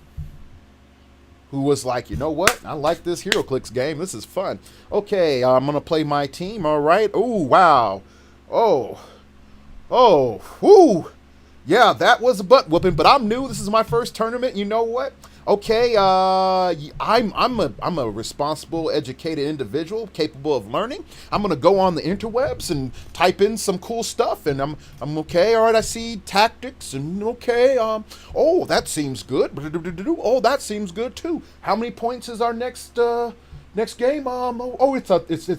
who was like, you know what? I like this Heroclix game. This is fun. Okay, I'm going to play my team, all right? Oh, wow. Oh, whoo. Yeah, that was a butt whooping, but I'm new. This is my first tournament. You know what? Okay, I'm a responsible, educated individual capable of learning. I'm gonna go on the interwebs and type in some cool stuff, and I'm okay. All right, I see tactics, and okay. Oh, that seems good. Oh, that seems good too. How many points is our next game? It's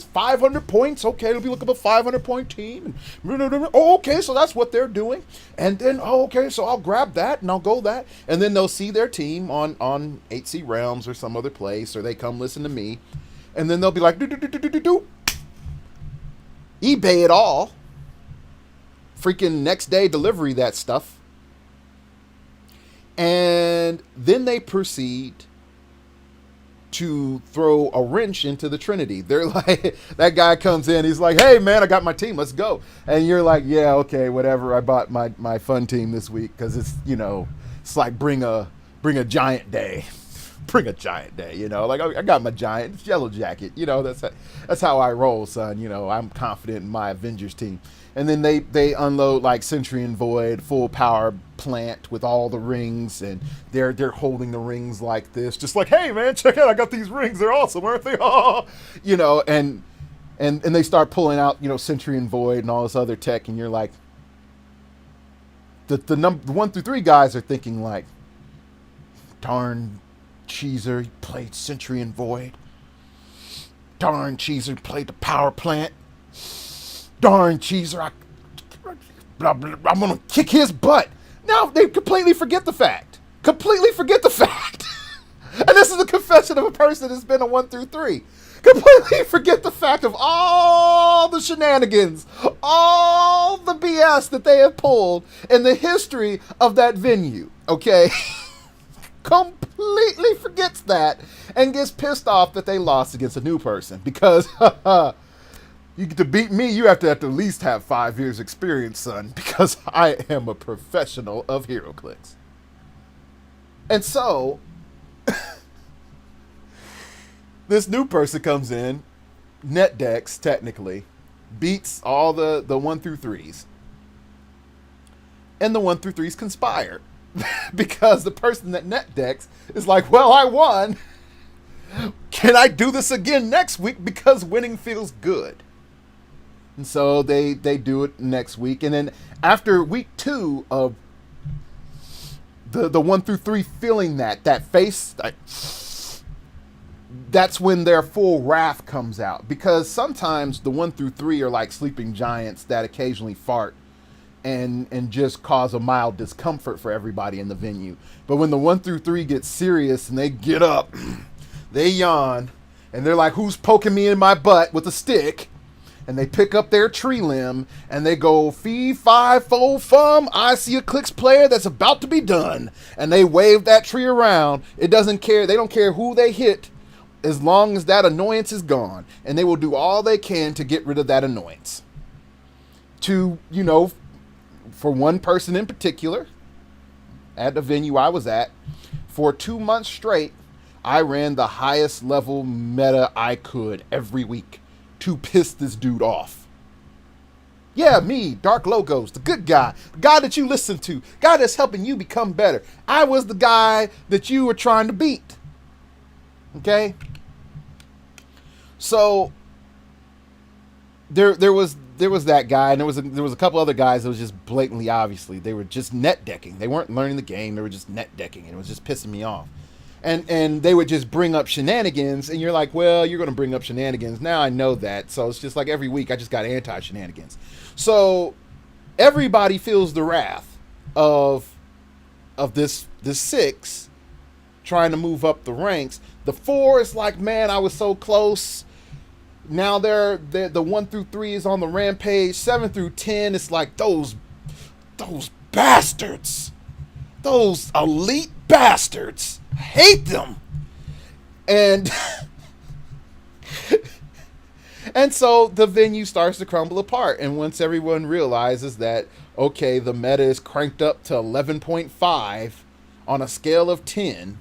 500 points. Okay, let me look up a 500-point team. Oh, okay, so that's what they're doing. And then, okay, so I'll grab that and I'll go that. And then they'll see their team on 8C Realms or some other place, or they come listen to me, and then they'll be like, eBay it all. Freaking next day delivery that stuff. And then they proceed to throw a wrench into the Trinity. They're like, that guy comes in, he's like, hey man, I got my team, let's go. And you're like, yeah, okay, whatever. I bought my fun team this week because it's, it's like bring a giant day. Bring a giant day, like I got my giant, it's Yellow Jacket, that's how I roll, son. I'm confident in my Avengers team. And then they unload like Sentry and Void, full power plant with all the rings, and they're holding the rings like this, just like, hey man, check out, I got these rings, they're awesome, aren't they? Oh, and they start pulling out, Sentry and Void and all this other tech, and you're like, the 1 through 3 guys are thinking like, darn Cheeser, he played Sentry and Void. Darn Cheeser played the power plant. Darn Cheeser, I'm gonna kick his butt. Now they completely forget the fact. And this is a confession of a person that's been a 1 through 3. Completely forget the fact of all the shenanigans, all the BS that they have pulled in the history of that venue. Okay. Completely forgets that and gets pissed off that they lost against a new person because you get to beat me, you have to at least have 5 years experience, son, because I am a professional of This new person comes in, net decks technically, beats all the 1 through 3s, and the 1 through 3s conspire because the person that net decks is like, well, I won. Can I do this again next week because winning feels good? And so they do it next week, and then after week 2 of the 1 through 3 feeling that face, that's when their full wrath comes out, because sometimes the 1 through 3 are like sleeping giants that occasionally fart and just cause a mild discomfort for everybody in the venue. But when the 1 through 3 gets serious and they get up, they yawn, and they're like, who's poking me in my butt with a stick? And they pick up their tree limb and they go, fee, fi, fo, fum, I see a Clicks player that's about to be done. And they wave that tree around. It doesn't care. They don't care who they hit as long as that annoyance is gone. And they will do all they can to get rid of that annoyance. To, for one person in particular, at the venue I was at, for 2 months straight, I ran the highest level meta I could every week to piss this dude off. Yeah, me, Dark Logos, the good guy, the guy that you listen to, guy that's helping you become better. I was the guy that you were trying to beat. Okay? So there was that guy, and there was a couple other guys that was just blatantly, obviously, they were just net decking. They weren't learning the game, they were just net decking, and it was just pissing me off. And they would just bring up shenanigans, and you're like, well, you're going to bring up shenanigans. Now I know that. So it's just like every week I just got anti-shenanigans. So everybody feels the wrath of this 6 trying to move up the ranks. The 4 is like, man, I was so close. Now they're the 1 through 3 is on the rampage. 7 through 10, it's like those bastards. Those elite bastards. I hate them. And and so the venue starts to crumble apart. And once everyone realizes that, okay, the meta is cranked up to 11.5 on a scale of 10,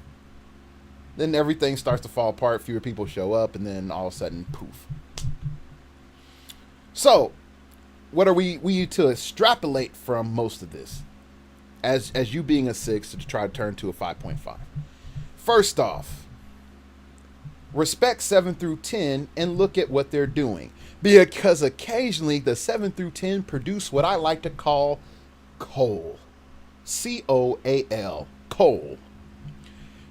then everything starts to fall apart. Fewer people show up, and then all of a sudden, poof. So, what are we to extrapolate from most of this? As you being a 6 to try to turn to a 5.5. First off, respect 7 through 10 and look at what they're doing. Because occasionally the 7 through 10 produce what I like to call coal. C-O-A-L. Coal.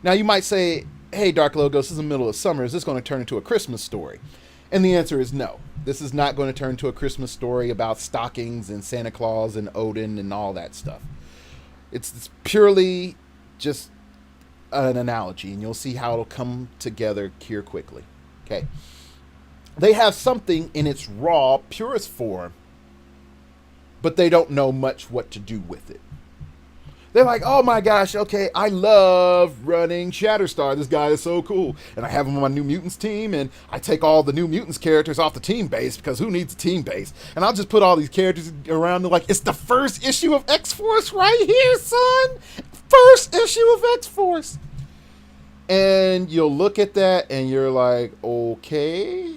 Now you might say, hey, Dark Logos, this is the middle of summer. Is this going to turn into a Christmas story? And the answer is no. This is not going to turn into a Christmas story about stockings and Santa Claus and Odin and all that stuff. It's purely just an analogy, and you'll see how it'll come together here quickly. Okay. They have something in its raw, purest form, but they don't know much what to do with it. They're like, oh my gosh, okay, I love running Shatterstar. This guy is so cool. And I have him on my New Mutants team, and I take all the New Mutants characters off the team base, because who needs a team base? And I'll just put all these characters around, and like, it's the first issue of X-Force right here, son! First issue of X-Force! And you'll look at that, and you're like, okay.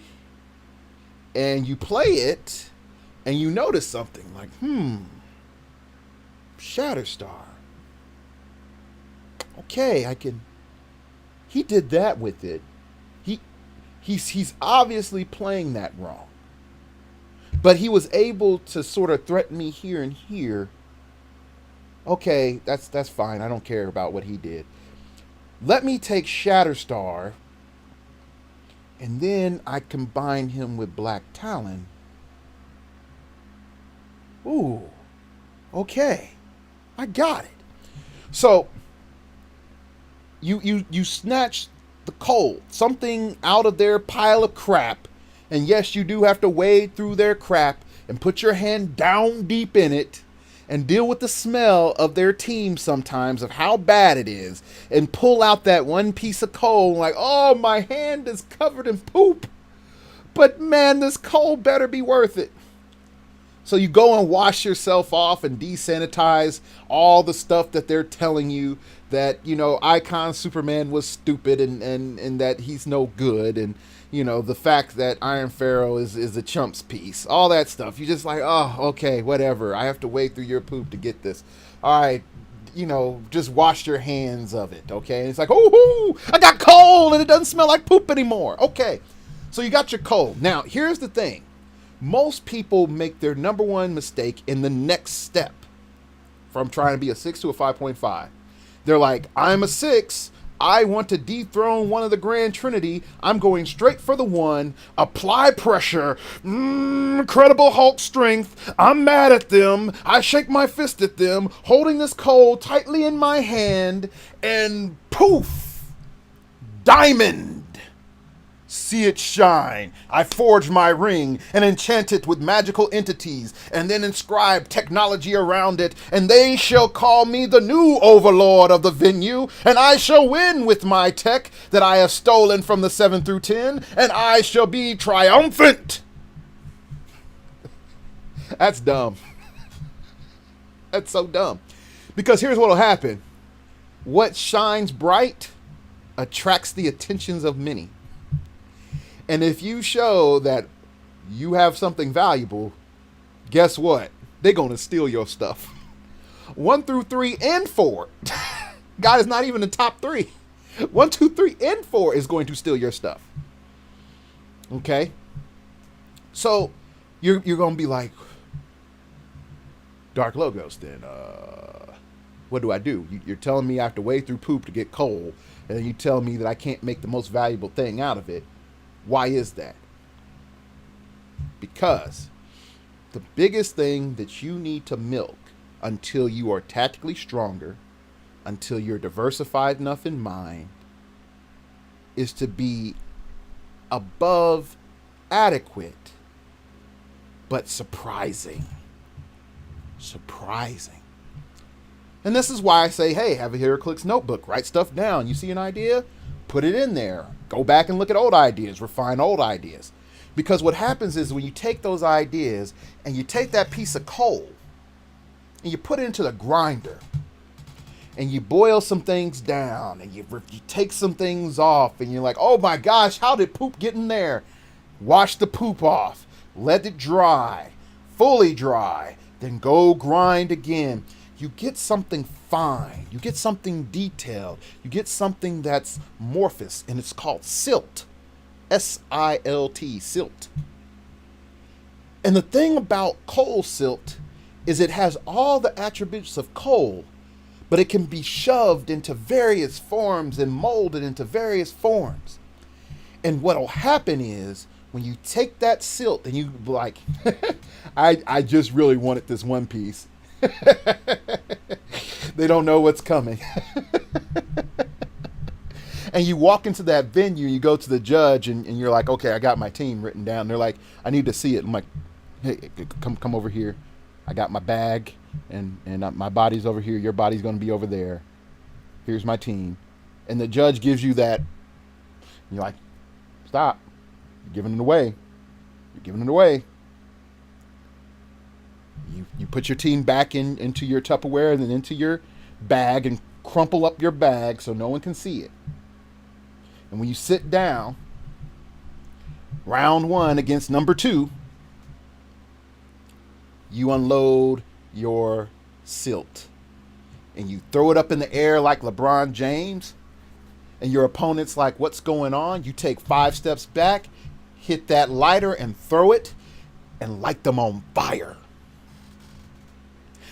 And you play it, and you notice something, like, Shatterstar. Okay, he did that with it. He's obviously playing that wrong. But he was able to sort of threaten me here and here. Okay, that's fine. I don't care about what he did. Let me take Shatterstar, and then I combine him with Black Talon. Ooh, okay. I got it. So you snatch the coal, something out of their pile of crap, and yes, you do have to wade through their crap and put your hand down deep in it and deal with the smell of their team sometimes, of how bad it is, and pull out that one piece of coal like, oh, my hand is covered in poop, but man, this coal better be worth it. So you go and wash yourself off and desanitize all the stuff that they're telling you that, Icon Superman was stupid and that he's no good, and, the fact that Iron Pharaoh is a chump's piece, all that stuff. You just like, oh, okay, whatever. I have to wade through your poop to get this. All right, just wash your hands of it, okay? And it's like, oh, I got coal and it doesn't smell like poop anymore. Okay, so you got your coal. Now, here's the thing. Most people make their number one mistake in the next step from trying to be a 6 to a 5.5. They're like, I'm a 6. I want to dethrone one of the Grand Trinity. I'm going straight for the 1. Apply pressure. Incredible Hulk strength. I'm mad at them. I shake my fist at them, holding this coal tightly in my hand, and poof! Diamond! See it shine. I forge my ring and enchant it with magical entities, and then inscribe technology around it, and they shall call me the new overlord of the venue, and I shall win with my tech that I have stolen from the 7 through 10, and I shall be triumphant. That's dumb. That's so dumb. Because here's what will happen. What shines bright attracts the attentions of many. And if you show that you have something valuable, guess what? They're going to steal your stuff. 1 through 3 and 4. God is not even in the top 3. 1, 2, 3, and 4 is going to steal your stuff. Okay? So you're going to be like, Dark Logos, then what do I do? You're telling me I have to wade through poop to get coal, and then you tell me that I can't make the most valuable thing out of it. Why is that? Because the biggest thing that you need to milk until you are tactically stronger, until you're diversified enough in mind, is to be above adequate, but surprising. Surprising. And this is why I say, hey, have a Heroclix notebook. Write stuff down. You see an idea? Put it in there. Go back and look at old ideas. Refine old ideas. Because what happens is when you take those ideas and you take that piece of coal and you put it into the grinder and you boil some things down and you take some things off and you're like, oh my gosh, how did poop get in there? Wash the poop off. Let it dry. Fully dry. Then go grind again. You get something fine. You get something detailed. You get something that's amorphous, and it's called silt. S-I-L-T, silt. And the thing about coal silt is it has all the attributes of coal, but it can be shoved into various forms and molded into various forms. And what'll happen is when you take that silt and you like, I just really wanted this one piece. They don't know what's coming. And you walk into that venue, you go to the judge, and you're like, okay, I got my team written down. They're like, I need to see it. I'm like, hey, come over here. I got my bag, and my body's over here. Your body's going to be over there. Here's my team. And the judge gives you that. And you're like, stop. You're giving it away. You're giving it away. You put your team back into your Tupperware and then into your bag and crumple up your bag so no one can see it. And when you sit down, round 1 against number 2, you unload your silt and you throw it up in the air like LeBron James, and your opponent's like, what's going on? You take 5 steps back, hit that lighter and throw it and light them on fire.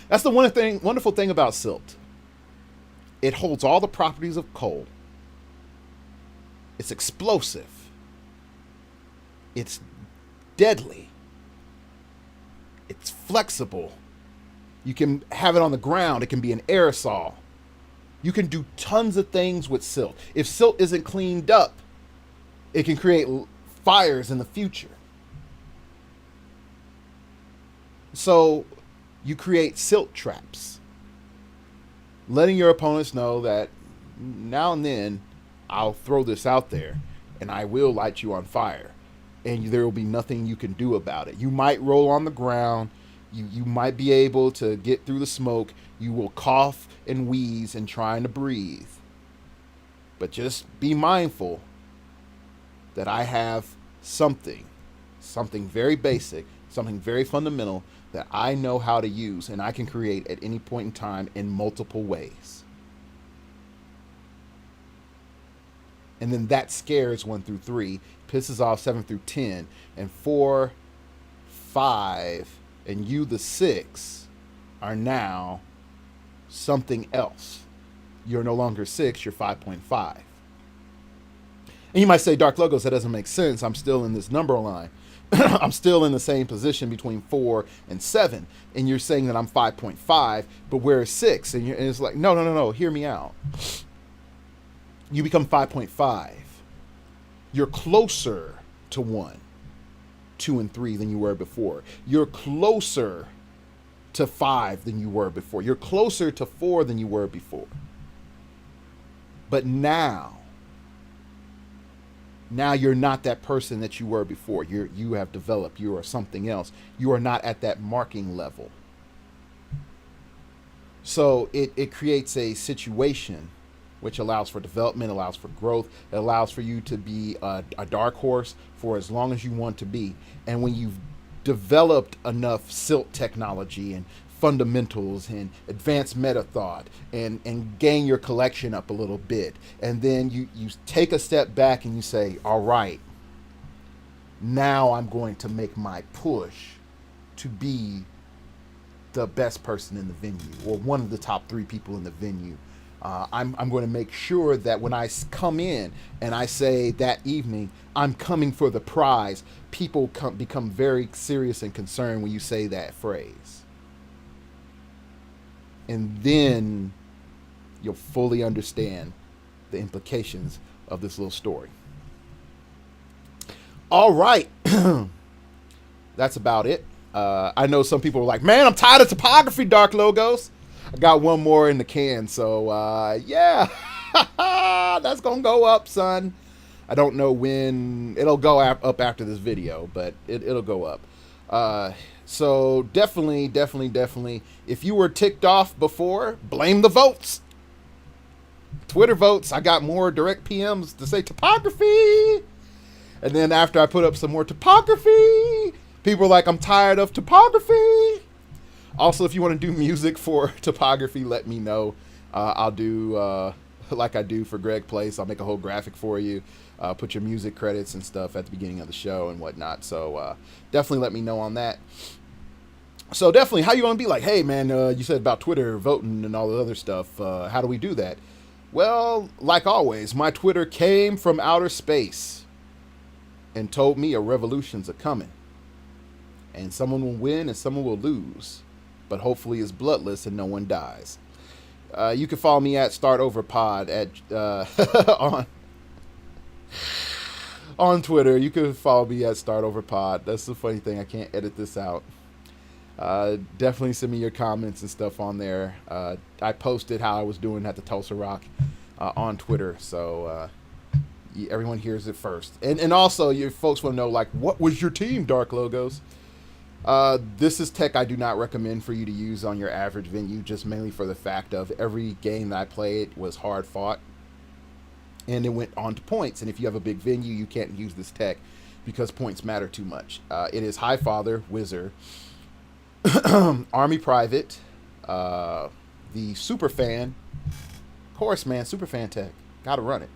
That's the wonderful thing about silt. It holds all the properties of coal. It's explosive. It's deadly. It's flexible. You can have it on the ground. It can be an aerosol. You can do tons of things with silt. If silt isn't cleaned up, it can create fires in the future. So you create silt traps, letting your opponents know that now and then I'll throw this out there and I will light you on fire, and there will be nothing you can do about it. You might roll on the ground, You might be able to get through the smoke. You will cough and wheeze and trying to breathe. But just be mindful that I have something very basic, something very fundamental that I know how to use and I can create at any point in time in multiple ways. And then that scares 1 through 3, pisses off 7 through 10, and 4, 5, and you, the 6, are now something else. You're no longer 6, you're 5.5. And you might say, Dark Logos, that doesn't make sense. I'm still in this number line. I'm still in the same position between 4 and 7. And you're saying that I'm 5.5, but where is 6? And it's like, no, hear me out. You become 5.5. You're closer to 1, 2, and 3 than you were before. You're closer to 5 than you were before. You're closer to 4 than you were before. But now you're not that person that you were before. You have developed. You are something else. You are not at that marking level. So it creates a situation which allows for development, allows for growth. It allows for you to be a dark horse for as long as you want to be. And when you've developed enough silt technology and fundamentals and advanced meta thought and gain your collection up a little bit, and then you take a step back and you say, all right, now I'm going to make my push to be the best person in the venue, or one of the top 3 people in the venue. I'm going to make sure that when I come in and I say that evening, I'm coming for the prize, people become very serious and concerned when you say that phrase. And then you'll fully understand the implications of this little story. All right. That's about it. I know some people are like, man, I'm tired of topography, Dark Logos. I got one more in the can, so yeah, that's gonna go up, son. I don't know when it'll go up after this video, but it'll go up. So definitely, if you were ticked off before, blame the votes. Twitter votes. I got more direct PMs to say topography, and then after I put up some more topography, people are like, I'm tired of topography. Also, if you want to do music for topography, let me know. I'll do like I do for Greg Place. I'll make a whole graphic for you. Put your music credits and stuff at the beginning of the show and whatnot. So definitely let me know on that. So definitely, how you want to be like, hey, man, you said about Twitter voting and all the other stuff. How do we do that? Well, like always, my Twitter came from outer space and told me a revolution's a-coming. And someone will win and someone will lose. But hopefully it's bloodless and no one dies. You can follow me at StartOverPod at on Twitter. You can follow me at StartOverPod. That's the funny thing. I can't edit this out. Definitely send me your comments and stuff on there. I posted how I was doing at the Tulsa Rock on Twitter, so everyone hears it first. And also, your folks want to know, like, what was your team, Dark Logos? This is tech I do not recommend for you to use on your average venue, just mainly for the fact of every game that I played was hard fought and it went on to points. And if you have a big venue, you can't use this tech because points matter too much. It is Highfather, Wizard, Army Private, the Superfan, Horseman, Superfan tech. Gotta run it.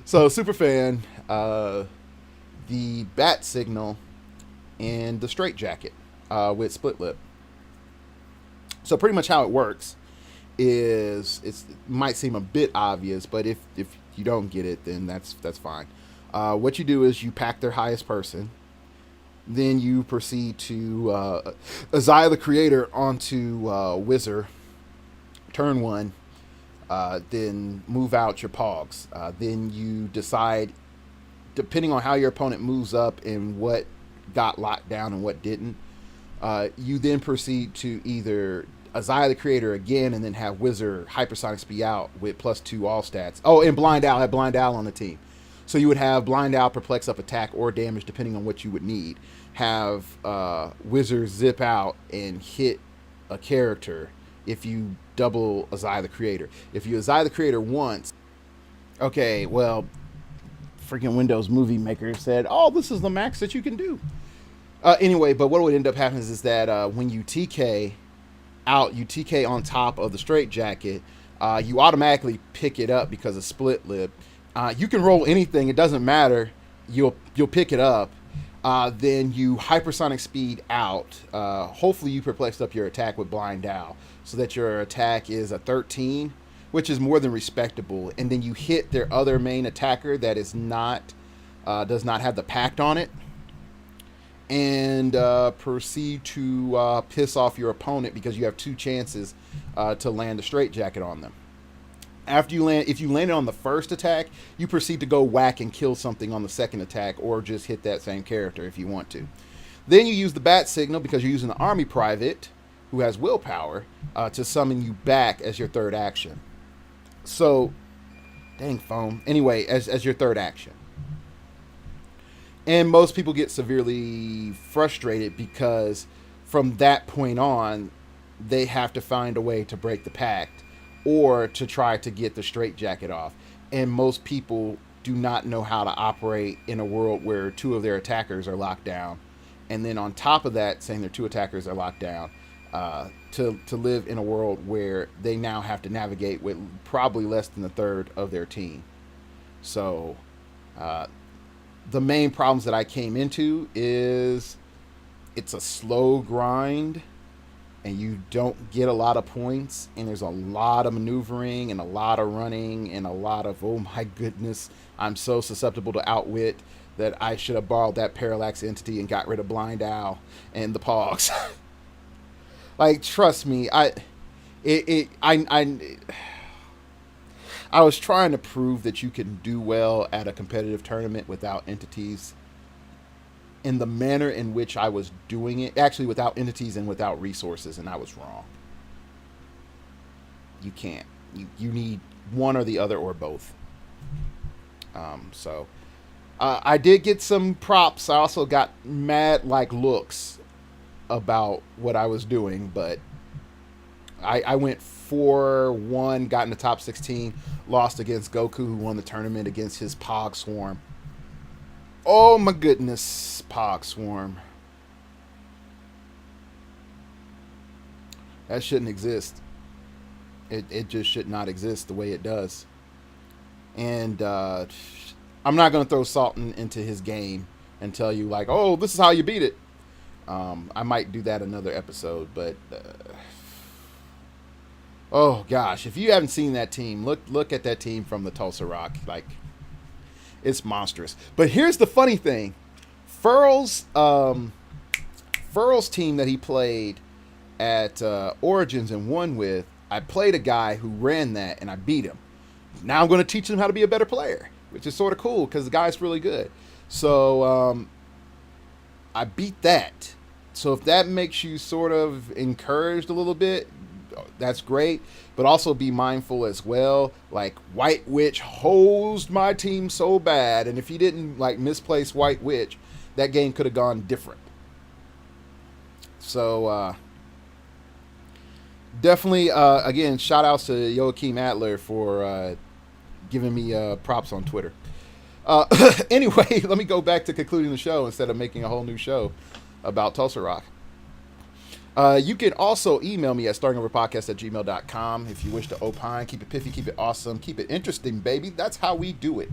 So Superfan, the Bat Signal, and the Straight Jacket with Split Lip. So pretty much how it works is, it might seem a bit obvious, but if you don't get it, then that's fine. What you do is you pack their highest person, then you proceed to Isaiah the Creator onto Wizard, turn 1, then move out your Pogs. Then you decide, depending on how your opponent moves up and what got locked down and what didn't, you then proceed to either Isaiah the Creator again and then have Wizard Hypersonic Speed out with +2 all stats. Oh, and Blind Owl. I had Blind Owl on the team. So you would have blind owl, perplex up, attack, or damage depending on what you would need. Have wizard zip out and hit a character if you double Azai the Creator. If you Azai the Creator once, okay, well, freaking Windows Movie Maker said, "Oh, this is the max that you can do." Anyway, but what would end up happening is that when you TK out, you TK on top of the straight jacket, you automatically pick it up because of split lip. You can roll anything; it doesn't matter. You'll pick it up. Then you hypersonic speed out. Hopefully, you perplexed up your attack with blind owl so that your attack is a 13, which is more than respectable. And then you hit their other main attacker that is not does not have the pact on it, and proceed to piss off your opponent because you have 2 chances to land a straight jacket on them. After you land, if you landed on the first attack, you proceed to go whack and kill something on the second attack, or just hit that same character if you want to. Then you use the bat signal because you're using the army private, who has willpower, to summon you back as your third action. So, dang foam. Anyway, as your third action. And most people get severely frustrated because from that point on, they have to find a way to break the pact or to try to get the straitjacket off. And most people do not know how to operate in a world where 2 of their attackers are locked down. And then on top of that, saying their 2 attackers are locked down, to live in a world where they now have to navigate with probably less than a third of their team. So the main problems that I came into is it's a slow grind and you don't get a lot of points, and there's a lot of maneuvering and a lot of running and a lot of, oh my goodness, I'm so susceptible to outwit that I should have borrowed that parallax entity and got rid of blind owl and the pogs. Like, trust me, I was trying to prove that you can do well at a competitive tournament without entities. In the manner in which I was doing it, actually without entities and without resources, and I was wrong. You can't. You need one or the other or both. So I did get some props. I also got mad looks about what I was doing, but I went 4-1, got in the top 16, lost against Goku, who won the tournament against his Pog Swarm. Oh my goodness, Pog Swarm. That shouldn't exist. It just should not exist the way it does. And I'm not going to throw salt into his game and tell you like, oh, this is how you beat it. I might do that another episode, but oh gosh, if you haven't seen that team, look at that team from the Tulsa Rock. Like, it's monstrous. But here's the funny thing. Furl's team that he played at Origins and won with, I played a guy who ran that and I beat him. Now I'm going to teach him how to be a better player, which is sort of cool because the guy's really good. So I beat that. So if that makes you sort of encouraged a little bit, that's great. But also be mindful as well. Like, White Witch hosed my team so bad, and if he didn't like misplace White Witch, that game could have gone different. So definitely, again, shout outs to Joachim Adler for giving me props on Twitter. Anyway, let me go back to concluding the show instead of making a whole new show about Tulsa Rock. You can also email me at startingoverpodcast@gmail.com if you wish to opine. Keep it piffy, keep it awesome, keep it interesting, baby. That's how we do it.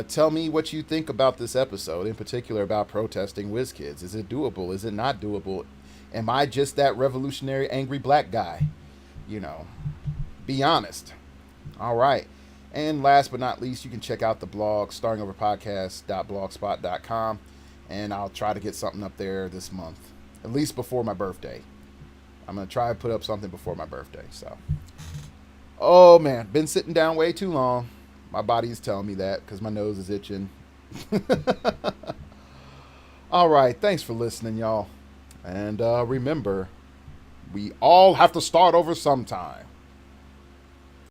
Tell me what you think about this episode, in particular about protesting WizKids. Is it doable? Is it not doable? Am I just that revolutionary, angry black guy? You know, be honest. All right. And last but not least, you can check out the blog, startingoverpodcast.blogspot.com, and I'll try to get something up there this month, at least before my birthday. I'm going to try to put up something before my birthday. So, oh man, been sitting down way too long. My body's telling me that because my nose is itching. All right, thanks for listening, y'all. And remember, we all have to start over sometime.